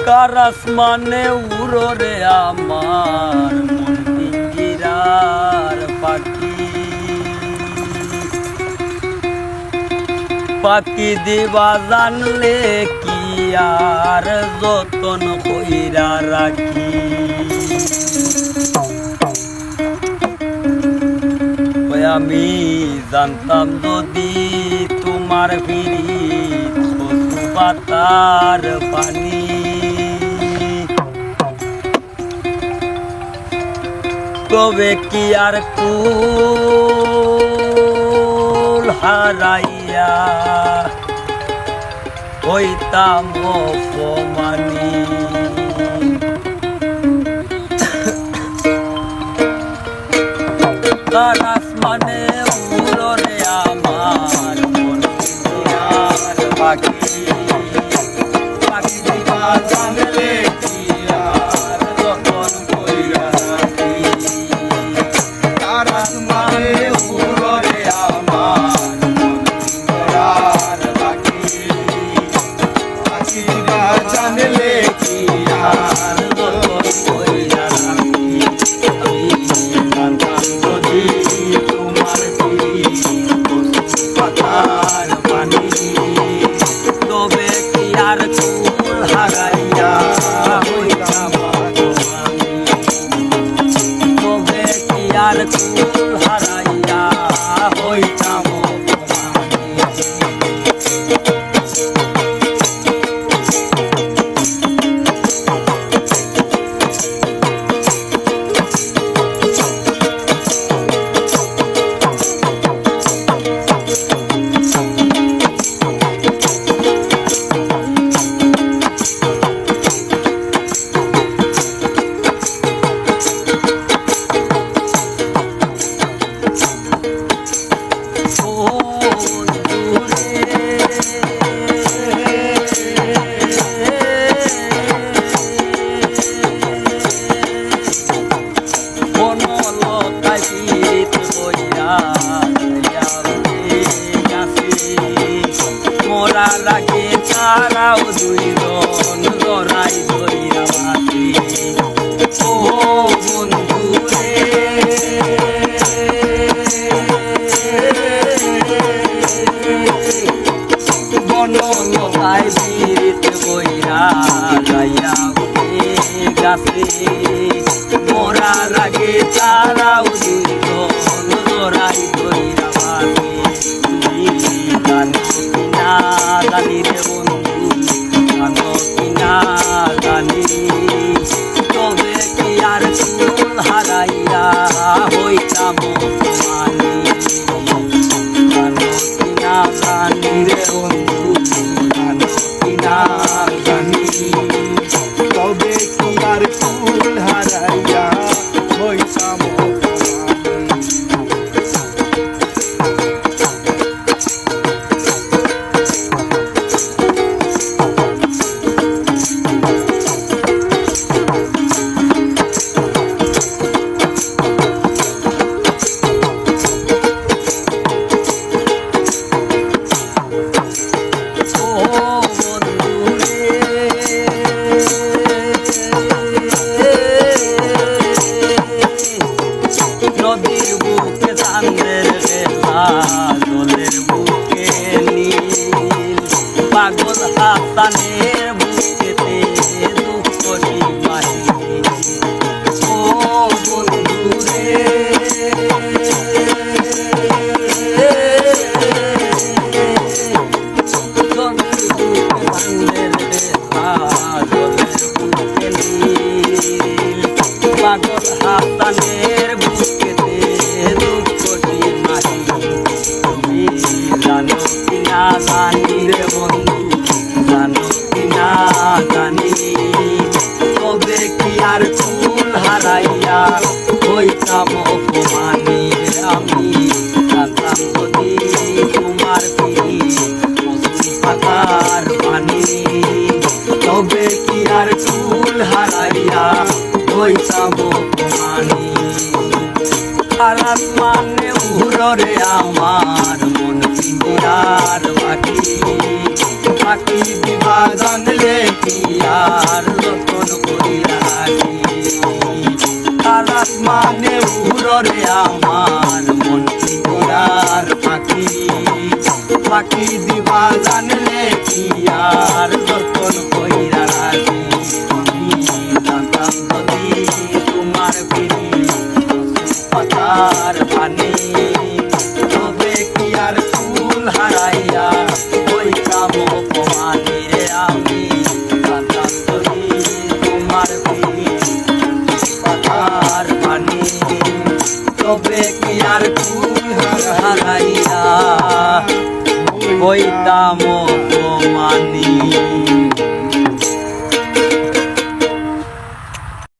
কার আসমানে উড়ো রে আমার মন পিঞ্জিরার পাখি পাখি দিবা জানলে কি আর যতন কইরা রাখি আমি জানতাম যদি তোমার পিরিত কচু পাতার পানি তবে কি আর কুল হারাইয়া হইতাম অপমানী কার আসমানে উড়ো রে আমার মন পিঞ্জিরার পাখি পাখি দিবা জানলে কি আর যতন কইরা রাখি কার আসমানে উড়ো রে আমার মন পিঞ্জিরার পাখি পাখি দিবা জানলে কি আর যতন কইরা রাখি তোমার পাতার পানি তবে কি আর কুল হারাইয়া হইতাম তবে কি আর কুল হারাইয়া হইতাম মোরা লাগে তারাও দুইজন জড়াই ধরিয়া বাঁচি ও বন্ধু রে বনলতায় বীরিত বইরা যাইয়া গাছে মোরা লাগে তারাও দুইজন জড়াই ধরিয়া বাঁচি জানি রে বন্ধু জানো কিনা জানি তবে কি আর কুল হারাইয়া হইতাম অপমানী জানো কিনা জানি রে বন্ধু জানো কিনা জানি তবে কি আর কুল হারাইয়া হইতাম নদীর বুকে চাঁদের বেলা জলের বুকে নীল পাগল হাসানের বুকেতে দুঃখ সীমাহীন ও বন্ধু রে নদীর বুকে চাঁদের বেলা জলের বুকে নীল পাগল হাসানের বুকেতে দুঃখ সীমাহীন তুমি জানো কিনা জানি রে বন্ধু জানো কিনা জানি তবে কি আর কুল হারাইয়া হইতাম অপমানী আমি জানতাম যদি তোমার কচু পাতার পানি তবে কি আর কুল হারাইয়া হইতাম অপমানী আর আসমানে উড়ো রে আমার মন পিঞ্জিরার পাখি পাখি দিবা জানলে কি আর যতন কইরা রাখি আলাস মানে উড়রে আমার মন কি করার পাখি পাখি দিবা জানলে কি আর যতন কইরা রাখি জানতাম যদি তোমার পিড়ি পাতার পানি তবে কি আর ফুল হারাইয়া হইতাম অপমানী রে আমি জানতাম যদি তোমার পিড়ি পাতার পানি তবে কি আর ফুল হারাইয়া হইতাম অপমানী।